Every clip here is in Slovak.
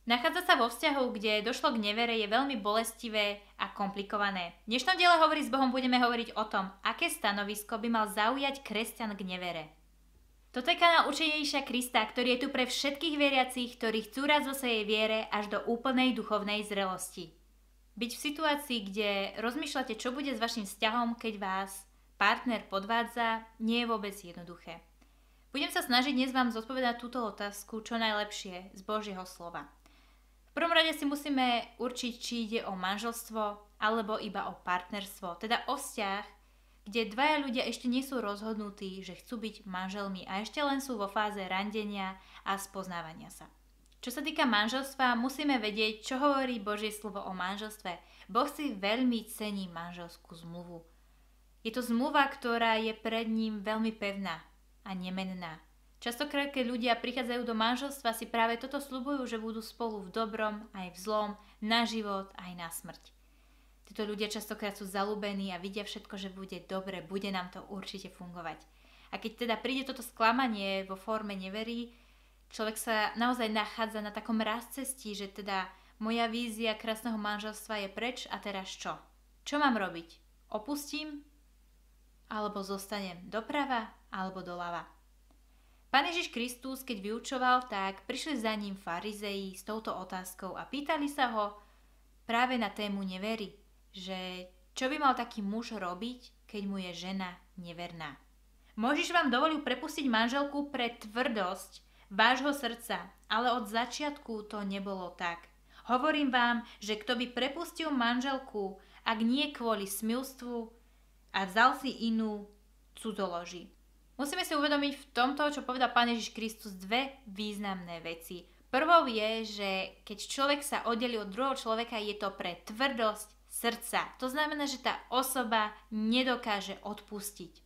Nachádzať sa vo vzťahu, kde došlo k nevere, je veľmi bolestivé a komplikované. V dnešnom diele Hovorí s Bohom budeme hovoriť o tom, aké stanovisko by mal zaujať kresťan k nevere. Toto je kanál Učenie Ježiša Krista, ktorý je tu pre všetkých veriacich, ktorí chcú raz vo svojej viere až do úplnej duchovnej zrelosti. Byť v situácii, kde rozmýšľate, čo bude s vašim vzťahom, keď vás partner podvádza, nie je vôbec jednoduché. Budem sa snažiť dnes vám zodpovedať túto otázku čo najlepšie z Božieho slova. V prvom rade si musíme určiť, či ide o manželstvo alebo iba o partnerstvo, teda o vzťah, kde dvaja ľudia ešte nie sú rozhodnutí, že chcú byť manželmi a ešte len sú vo fáze randenia a spoznávania sa. Čo sa týka manželstva, musíme vedieť, čo hovorí Božie slovo o manželstve. Boh si veľmi cení manželskú zmluvu. Je to zmluva, ktorá je pred ním veľmi pevná a nemenná. Častokrát, keď ľudia prichádzajú do manželstva, si práve toto sľubujú, že budú spolu v dobrom aj v zlom, na život aj na smrť. Títo ľudia častokrát sú zalúbení a vidia všetko, že bude dobre, bude nám to určite fungovať. A keď teda príde toto sklamanie vo forme neverí, človek sa naozaj nachádza na takom rozcestí, že teda moja vízia krásneho manželstva je preč a teraz čo? Čo mám robiť? Opustím? Alebo zostanem doprava alebo doľava? Pán Ježiš Kristus, keď vyučoval, tak prišli za ním farizeji s touto otázkou a pýtali sa ho práve na tému nevery, že čo by mal taký muž robiť, keď mu je žena neverná. Mojžiš vám dovolil prepustiť manželku pre tvrdosť vášho srdca, ale od začiatku to nebolo tak. Hovorím vám, že kto by prepustil manželku, ak nie kvôli smilstvu a vzal si inú, cudzoloží. Musíme si uvedomiť v tomto, čo povedal Pán Ježiš Kristus, dve významné veci. Prvou je, že keď človek sa oddelí od druhého človeka, je to pre tvrdosť srdca. To znamená, že tá osoba nedokáže odpustiť.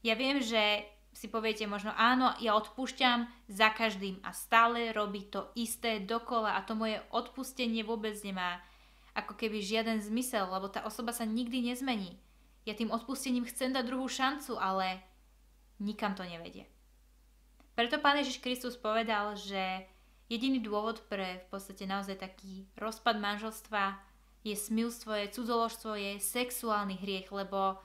Ja viem, že si poviete možno áno, ja odpúšťam za každým a stále robí to isté dokola a to moje odpustenie vôbec nemá ako keby žiaden zmysel, lebo tá osoba sa nikdy nezmení. Ja tým odpustením chcem dať druhú šancu, ale nikam to nevedie. Preto Pán Ježiš Kristus povedal, že jediný dôvod pre v podstate naozaj taký rozpad manželstva je smilstvo, je cudzoložstvo, je sexuálny hriech, lebo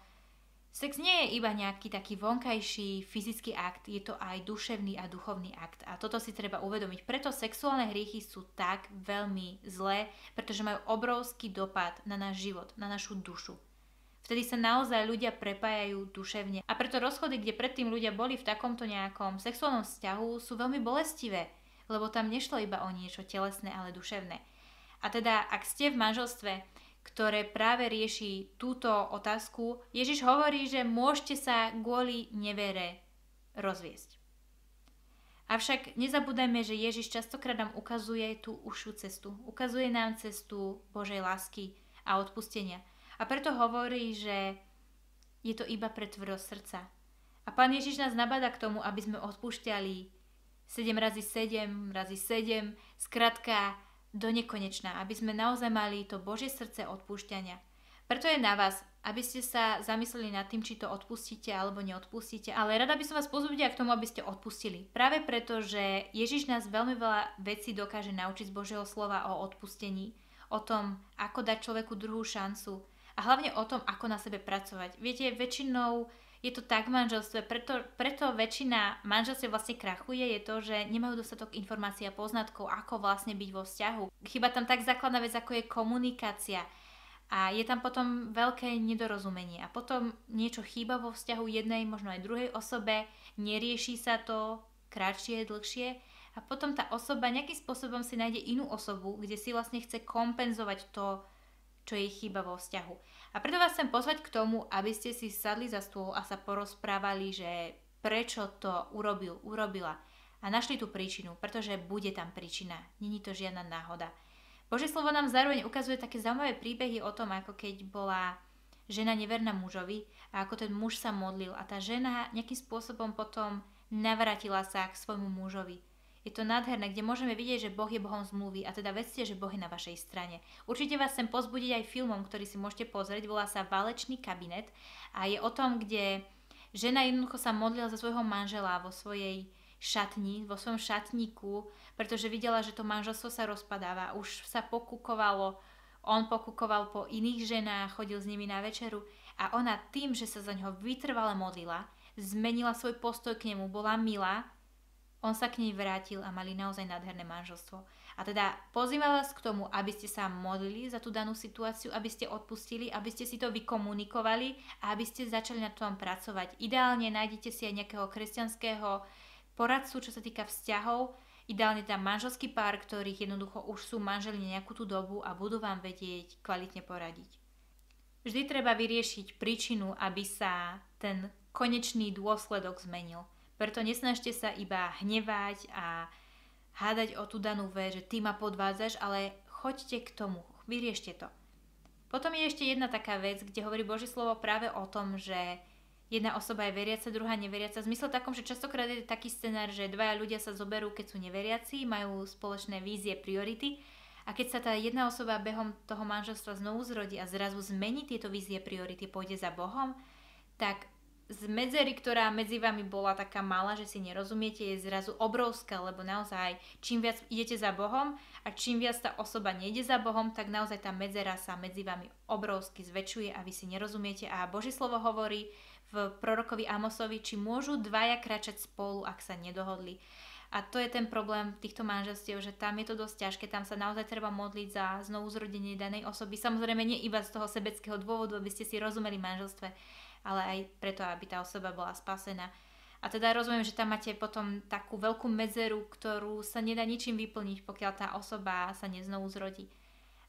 sex nie je iba nejaký taký vonkajší fyzický akt, je to aj duševný a duchovný akt. A toto si treba uvedomiť. Preto sexuálne hriechy sú tak veľmi zlé, pretože majú obrovský dopad na náš život, na našu dušu. Vtedy sa naozaj ľudia prepájajú duševne. A preto rozchody, kde predtým ľudia boli v takomto nejakom sexuálnom vzťahu, sú veľmi bolestivé, lebo tam nešlo iba o niečo telesné, ale duševné. A teda, ak ste v manželstve, ktoré práve rieši túto otázku, Ježiš hovorí, že môžete sa kvôli nevere rozviesť. Avšak nezabúdajme, že Ježiš častokrát nám ukazuje tú užšiu cestu. Ukazuje nám cestu Božej lásky a odpustenia. A preto hovorí, že je to iba pre tvrdosť srdca. A Pán Ježiš nás nabáda k tomu, aby sme odpúšťali 7x7x7, skrátka do nekonečna, aby sme naozaj mali to Božie srdce odpúšťania. Preto je na vás, aby ste sa zamysleli nad tým, či to odpustíte alebo neodpustíte, ale rada by som vás pozbudila k tomu, aby ste odpustili. Práve preto, že Ježiš nás veľmi veľa vecí dokáže naučiť z Božieho slova o odpustení, o tom, ako dať človeku druhú šancu, a hlavne o tom, ako na sebe pracovať. Viete, väčšinou je to tak v manželstve, preto väčšina manželstiev vlastne krachuje, je to, že nemajú dostatok informácií a poznatkov, ako vlastne byť vo vzťahu. Chyba tam tak základná vec, ako je komunikácia. A je tam potom veľké nedorozumenie. A potom niečo chýba vo vzťahu jednej, možno aj druhej osobe, nerieši sa to kratšie, dlhšie. A potom tá osoba nejakým spôsobom si nájde inú osobu, kde si vlastne chce kompenzovať to, čo jej chýba vo vzťahu. A preto vás chcem pozvať k tomu, aby ste si sadli za stôl a sa porozprávali, že prečo to urobila a našli tú príčinu, pretože bude tam príčina. Není to žiadna náhoda. Božie slovo nám zároveň ukazuje také zaujímavé príbehy o tom, ako keď bola žena neverná mužovi a ako ten muž sa modlil a tá žena nejakým spôsobom potom navrátila sa k svojmu mužovi. Je to nádherné, kde môžeme vidieť, že Boh je Bohom zmluvy a teda vedzte, že Boh je na vašej strane. Určite vás chcem pozbudiť aj filmom, ktorý si môžete pozrieť, volá sa Válečný kabinet a je o tom, kde žena jednoducho sa modlila za svojho manžela vo svojej šatni, vo svojom šatníku, pretože videla, že to manželstvo sa rozpadáva. Už sa pokúkovalo, on pokúkoval po iných ženách, chodil s nimi na večeru a ona tým, že sa za ňoho vytrvale modlila, zmenila svoj postoj k nemu, bola milá, on sa k nej vrátil a mali naozaj nádherné manželstvo. A teda pozývam vás k tomu, aby ste sa modlili za tú danú situáciu, aby ste odpustili, aby ste si to vykomunikovali a aby ste začali na tom pracovať. Ideálne nájdete si aj nejakého kresťanského poradcu, čo sa týka vzťahov, ideálne tam manželský pár, ktorých jednoducho už sú manželi nejakú tú dobu a budú vám vedieť kvalitne poradiť. Vždy treba vyriešiť príčinu, aby sa ten konečný dôsledok zmenil. Preto nesnažte sa iba hnevať a hádať o tú danú vec, že ty ma podvádzaš, ale choďte k tomu, vyriešte to. Potom je ešte jedna taká vec, kde hovorí Božie slovo práve o tom, že jedna osoba je veriaca, druhá neveriaca. V zmysle takom, že častokrát je taký scenár, že dvaja ľudia sa zoberú, keď sú neveriaci, majú spoločné vízie, priority. A keď sa tá jedna osoba behom toho manželstva znovu zrodí a zrazu zmení tieto vízie, priority, pôjde za Bohom, tak z medzery, ktorá medzi vami bola taká malá, že si nerozumiete, je zrazu obrovská, lebo naozaj čím viac idete za Bohom a čím viac tá osoba nejde za Bohom, tak naozaj tá medzera sa medzi vami obrovsky zväčšuje a vy si nerozumiete. A Božie slovo hovorí v prorokovi Amosovi, či môžu dvaja kráčať spolu, ak sa nedohodli. A to je ten problém týchto manželstiev, že tam je to dosť ťažké, tam sa naozaj treba modliť za znovu zrodenie danej osoby. Samozrejme nie iba z toho sebeckého dôvodu, aby ste si rozumeli manželstve, ale aj preto, aby tá osoba bola spasená. A teda rozumiem, že tam máte potom takú veľkú medzeru, ktorú sa nedá ničím vyplniť, pokiaľ tá osoba sa neznovu zrodí.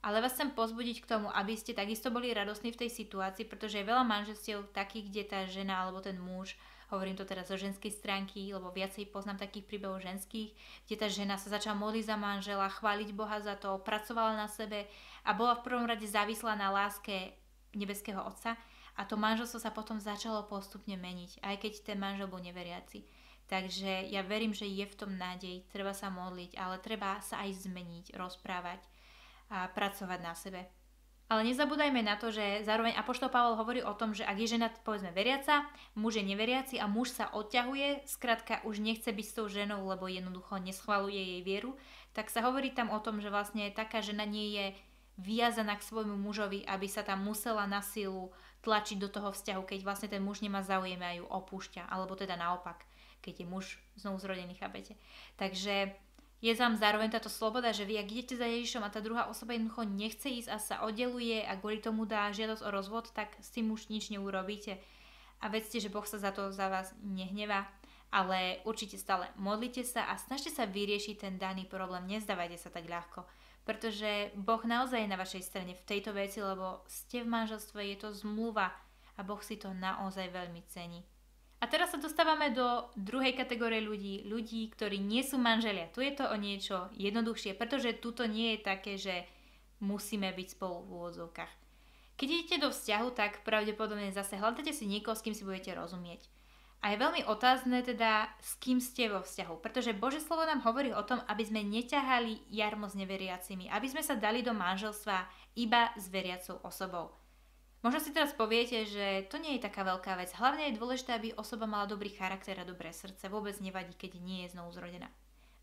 Ale vás chcem pozbudiť k tomu, aby ste takisto boli radosní v tej situácii, pretože je veľa manželstiev takých, kde tá žena alebo ten muž, hovorím to teraz zo ženskej stránky, lebo viacej poznám takých príbehov ženských, kde tá žena sa začala modliť za manžela, chváliť Boha za to, pracovala na sebe a bola v prvom rade závislá na láske nebeského Otca. A to manželstvo sa potom začalo postupne meniť, aj keď ten manžel bol neveriaci. Takže ja verím, že je v tom nádej, treba sa modliť, ale treba sa aj zmeniť, rozprávať a pracovať na sebe. Ale nezabúdajme na to, že zároveň apoštol Pavol hovorí o tom, že ak je žena, povedzme, veriaca, muž je neveriaci a muž sa odťahuje, skrátka už nechce byť s tou ženou, lebo jednoducho neschvaľuje jej vieru, tak sa hovorí tam o tom, že vlastne taká žena nie je viazaná k svojmu mužovi, aby sa tam musela na silu tlačiť do toho vzťahu, keď vlastne ten muž nemá záujem a ju opúšťa, alebo teda naopak, keď je muž znovu zrodený, chápete. Takže je tam zároveň táto sloboda, že vy ak idete za Ježišom a tá druhá osoba jednoducho nechce ísť a sa oddeluje a kvôli tomu dá žiadosť o rozvod, tak s tým už nič neurobíte. A vedzte, že Boh sa za to za vás nehnevá, ale určite stále modlite sa a snažte sa vyriešiť ten daný problém, nezdávajte sa tak ľahko. Pretože Boh naozaj je na vašej strane v tejto veci, lebo ste v manželstve, je to zmluva a Boh si to naozaj veľmi cení. A teraz sa dostávame do druhej kategórie ľudí, ktorí nie sú manželia. Tu je to o niečo jednoduchšie, pretože tuto nie je také, že musíme byť spolu v úvodzovkách. Keď idete do vzťahu, tak pravdepodobne zase hľadáte si niekoho, s kým si budete rozumieť. A je veľmi otázne teda, s kým ste vo vzťahu, pretože Božie slovo nám hovorí o tom, aby sme neťahali jarmo s neveriacimi, aby sme sa dali do manželstva iba s veriacou osobou. Možno si teraz poviete, že to nie je taká veľká vec, hlavne je dôležité, aby osoba mala dobrý charakter a dobré srdce, vôbec nevadí, keď nie je znovu zrodená.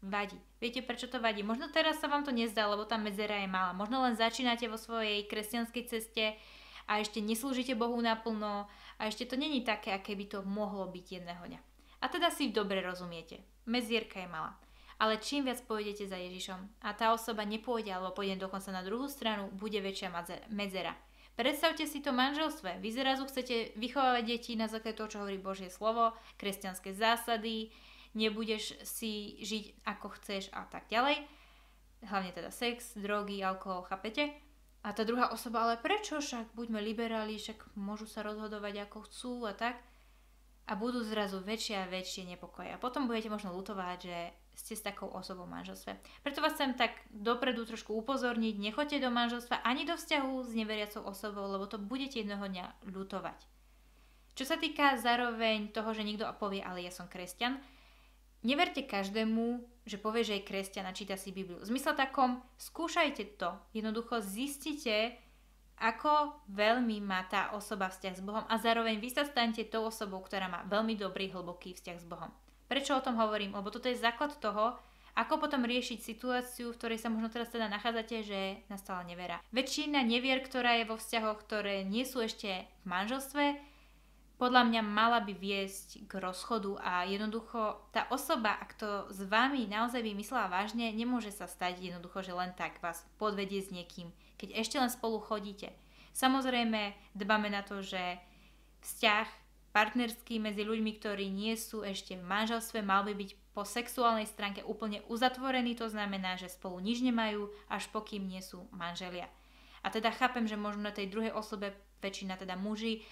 Vadí. Viete, prečo to vadí? Možno teraz sa vám to nezdá, lebo tá medzera je malá, možno len začínate vo svojej kresťanskej ceste a ešte neslúžite Bohu naplno a ešte to není také, aké by to mohlo byť jedného dňa. A teda si dobre rozumiete. Medzierka je malá. Ale čím viac pôjdete za Ježišom a tá osoba nepôjde alebo pôjde dokonca na druhú stranu, bude väčšia medzera. Predstavte si to manželstve. Vy zrazu chcete vychovávať deti na základe toho, čo hovorí Božie slovo, kresťanské zásady, nebudeš si žiť ako chceš a tak ďalej. Hlavne teda sex, drogy, alkohol, chápete? A tá druhá osoba, ale prečo však? Buďme liberáli, však môžu sa rozhodovať ako chcú a tak. A budú zrazu väčšie a väčšie nepokoje. A potom budete možno ľutovať, že ste s takou osobou v manželstve. Preto vás chcem tak dopredu trošku upozorniť, nechoďte do manželstva ani do vzťahu s neveriacou osobou, lebo to budete jedného dňa ľutovať. Čo sa týka zároveň toho, že niekto povie, ale ja som kresťan, neverte každému, že povie, že je kresťan a číta si Bibliu. V zmysle takom, skúšajte to. Jednoducho zistite, ako veľmi má tá osoba vzťah s Bohom a zároveň vy sa stanete tou osobou, ktorá má veľmi dobrý, hlboký vzťah s Bohom. Prečo o tom hovorím? Lebo toto je základ toho, ako potom riešiť situáciu, v ktorej sa možno teraz teda nachádzate, že nastala nevera. Väčšina nevier, ktorá je vo vzťahoch, ktoré nie sú ešte v manželstve, podľa mňa mala by viesť k rozchodu a jednoducho tá osoba, ak to s vami naozaj by myslela vážne, nemôže sa stať jednoducho, že len tak vás podvedie s niekým, keď ešte len spolu chodíte. Samozrejme dbáme na to, že vzťah partnerský medzi ľuďmi, ktorí nie sú ešte v manželstve, mal by byť po sexuálnej stránke úplne uzatvorený, to znamená, že spolu nič nemajú, až pokým nie sú manželia. A teda chápem, že možno na tej druhej osobe, väčšina teda muži,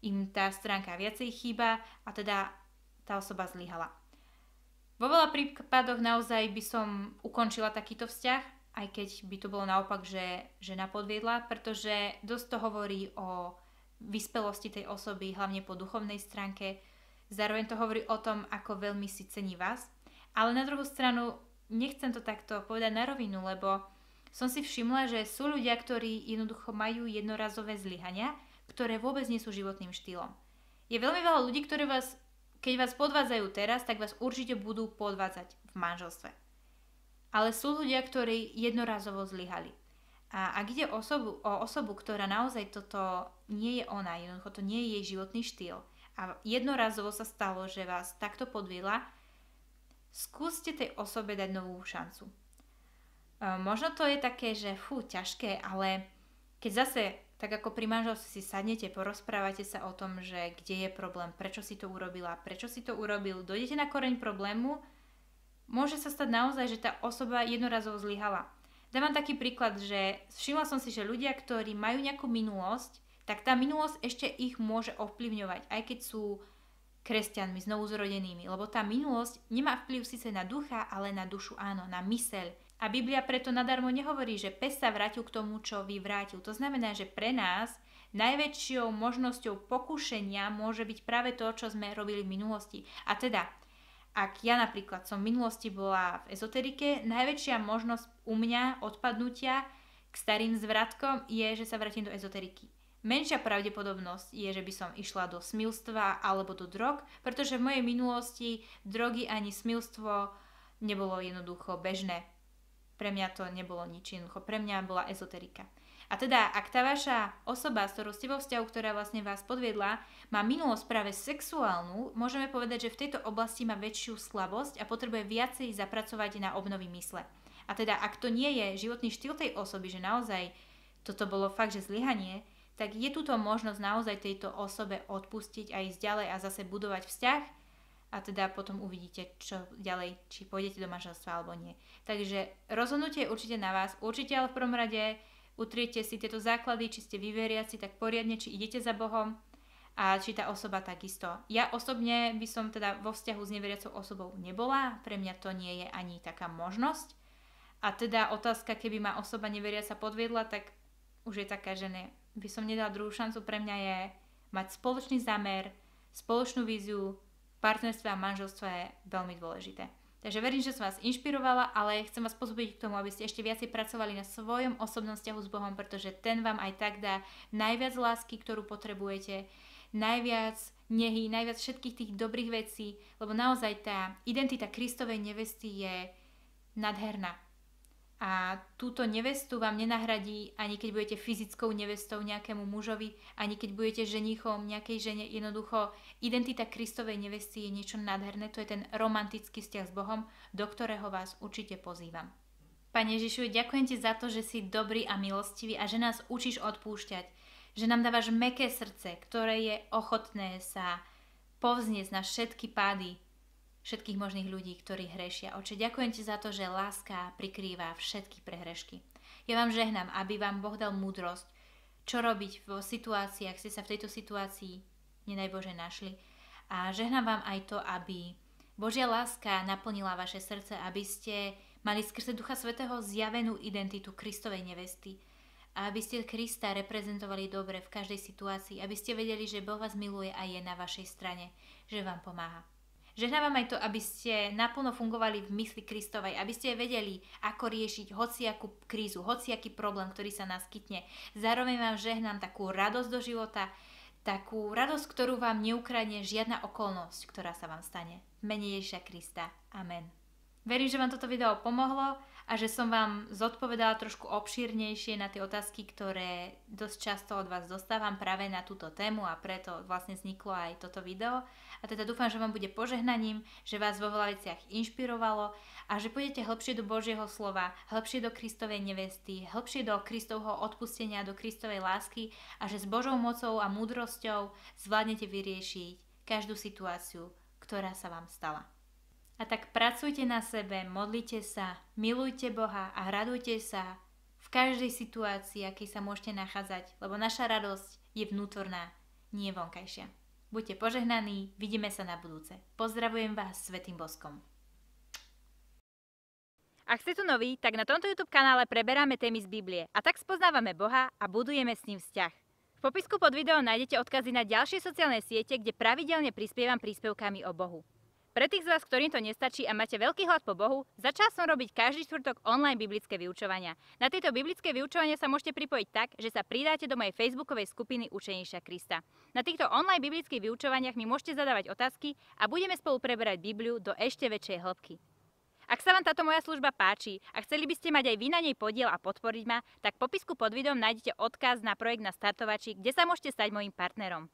im tá stránka viacej chýba a teda tá osoba zlyhala. Vo veľa prípadoch naozaj by som ukončila takýto vzťah, aj keď by to bolo naopak, že žena podviedla, pretože dosť to hovorí o vyspelosti tej osoby, hlavne po duchovnej stránke. Zároveň to hovorí o tom, ako veľmi si cení vás. Ale na druhú stranu nechcem to takto povedať na rovinu, lebo som si všimla, že sú ľudia, ktorí jednoducho majú jednorazové zlyhania, ktoré vôbec nie sú životným štýlom. Je veľmi veľa ľudí, ktorí vás, keď vás podvádzajú teraz, tak vás určite budú podvádzať v manželstve. Ale sú ľudia, ktorí jednorazovo zlyhali. A ak ide o osobu, ktorá naozaj toto nie je ona, jednoducho to nie je jej životný štýl a jednorazovo sa stalo, že vás takto podviedla, skúste tej osobe dať novú šancu. Možno to je také, že ťažké, ale keď zase tak ako pri manželstve si sadnete, porozprávate sa o tom, že kde je problém, prečo si to urobila, prečo si to urobil, dojdete na koreň problému, môže sa stať naozaj, že tá osoba jednorazovo zlyhala. Dám vám taký príklad, že všimla som si, že ľudia, ktorí majú nejakú minulosť, tak tá minulosť ešte ich môže ovplyvňovať, aj keď sú kresťanmi, znovuzrodenými, lebo tá minulosť nemá vplyv síce na ducha, ale na dušu áno, na myseľ. A Biblia preto nadarmo nehovorí, že pes sa vrátil k tomu, čo vyvrátil. To znamená, že pre nás najväčšou možnosťou pokušenia môže byť práve to, čo sme robili v minulosti. A teda, ak ja napríklad som v minulosti bola v ezoterike, najväčšia možnosť u mňa odpadnutia k starým zvratkom je, že sa vrátim do ezoteriky. Menšia pravdepodobnosť je, že by som išla do smilstva alebo do drog, pretože v mojej minulosti drogy ani smilstvo nebolo jednoducho bežné. Pre mňa to nebolo nič jednoducho, pre mňa bola ezoterika. A teda, ak tá vaša osoba, s ktorou ste vo vzťahu, ktorá vlastne vás podviedla, má minulosť práve sexuálnu, môžeme povedať, že v tejto oblasti má väčšiu slabosť a potrebuje viacej zapracovať na obnovy mysle. A teda, ak to nie je životný štýl tej osoby, že naozaj toto bolo fakt, že zlyhanie, tak je túto možnosť naozaj tejto osobe odpustiť a ísť ďalej a zase budovať vzťah a teda potom uvidíte, čo ďalej, či pôjdete do manželstva alebo nie. Takže rozhodnutie je určite na vás, určite ale v prvom rade utriete si tieto základy, či ste vyveriaci tak poriadne, či idete za Bohom a či tá osoba takisto. Ja osobne by som teda vo vzťahu s neveriacou osobou nebola, pre mňa to nie je ani taká možnosť. A teda otázka, keby ma osoba neveriaca podviedla, tak už je taká, že ne. By som nedala druhú šancu, pre mňa je mať spoločný zámer, spoločnú víziu, partnerstva a manželstva je veľmi dôležité. Takže verím, že som vás inšpirovala, ale chcem vás pozbudiť k tomu, aby ste ešte viacej pracovali na svojom osobnom vzťahu s Bohom, pretože ten vám aj tak dá najviac lásky, ktorú potrebujete, najviac nehy, najviac všetkých tých dobrých vecí, lebo naozaj tá identita Kristovej nevesty je nadherná. A túto nevestu vám nenahradí, ani keď budete fyzickou nevestou nejakému mužovi, ani keď budete ženichom nejakej žene. Jednoducho, identita Kristovej nevesty je niečo nádherné, to je ten romantický vzťah s Bohom, do ktorého vás určite pozývam. Pane Ježišu, ďakujem ti za to, že si dobrý a milostivý a že nás učíš odpúšťať, že nám dávaš mäkké srdce, ktoré je ochotné sa povzniesť na všetky pády všetkých možných ľudí, ktorí hrešia. Oče, ďakujem ti za to, že láska prikrýva všetky prehrešky. Ja vám žehnám, aby vám Boh dal múdrosť, čo robiť v situáciách, ak ste sa v tejto situácii, nedaj Bože, našli. A žehnám vám aj to, aby Božia láska naplnila vaše srdce, aby ste mali skrze Ducha Svätého zjavenú identitu Kristovej nevesty. A aby ste Krista reprezentovali dobre v každej situácii, aby ste vedeli, že Boh vás miluje a je na vašej strane, že vám pomáha. Žehnám vám aj to, aby ste naplno fungovali v mysli Kristovej, aby ste vedeli, ako riešiť hociakú krízu, hociaký problém, ktorý sa naskytne. Zároveň vám žehnám takú radosť do života, takú radosť, ktorú vám neukradne žiadna okolnosť, ktorá sa vám stane. V mene Ježiša Krista. Amen. Verím, že vám toto video pomohlo a že som vám zodpovedala trošku obšírnejšie na tie otázky, ktoré dosť často od vás dostávam práve na túto tému a preto vlastne vzniklo aj toto video. A teda dúfam, že vám bude požehnaním, že vás vo veľa veciach inšpirovalo a že pôjdete hlbšie do Božieho slova, hlbšie do Kristovej nevesty, hlbšie do Kristovho odpustenia, do Kristovej lásky a že s Božou mocou a múdrosťou zvládnete vyriešiť každú situáciu, ktorá sa vám stala. A tak pracujte na sebe, modlite sa, milujte Boha a radujte sa v každej situácii, akej sa môžete nachádzať, lebo naša radosť je vnútorná, nie vonkajšia. Buďte požehnaní, vidíme sa na budúce. Pozdravujem vás svätým boskom. Ak ste tu noví, tak na tomto YouTube kanále preberáme témy z Biblie a tak spoznávame Boha a budujeme s ním vzťah. V popisku pod videom nájdete odkazy na ďalšie sociálne siete, kde pravidelne prispievam príspevkami o Bohu. Pre tých z vás, ktorým to nestačí a máte veľký hlad po Bohu, začal som robiť každý štvrtok online biblické vyučovania. Na tieto biblické vyučovania sa môžete pripojiť tak, že sa pridáte do mojej facebookovej skupiny Učeníša Krista. Na týchto online biblických vyučovaniach mi môžete zadávať otázky a budeme spolu preberať Bibliu do ešte väčšej hĺbky. Ak sa vám táto moja služba páči a chceli by ste mať aj vy na nej podiel a podporiť ma, tak v popisku pod videom nájdete odkaz na projekt na startovači, kde sa môžete stať mojím partnerom.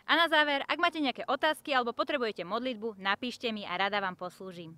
A na záver, ak máte nejaké otázky alebo potrebujete modlitbu, napíšte mi a rada vám poslúžim.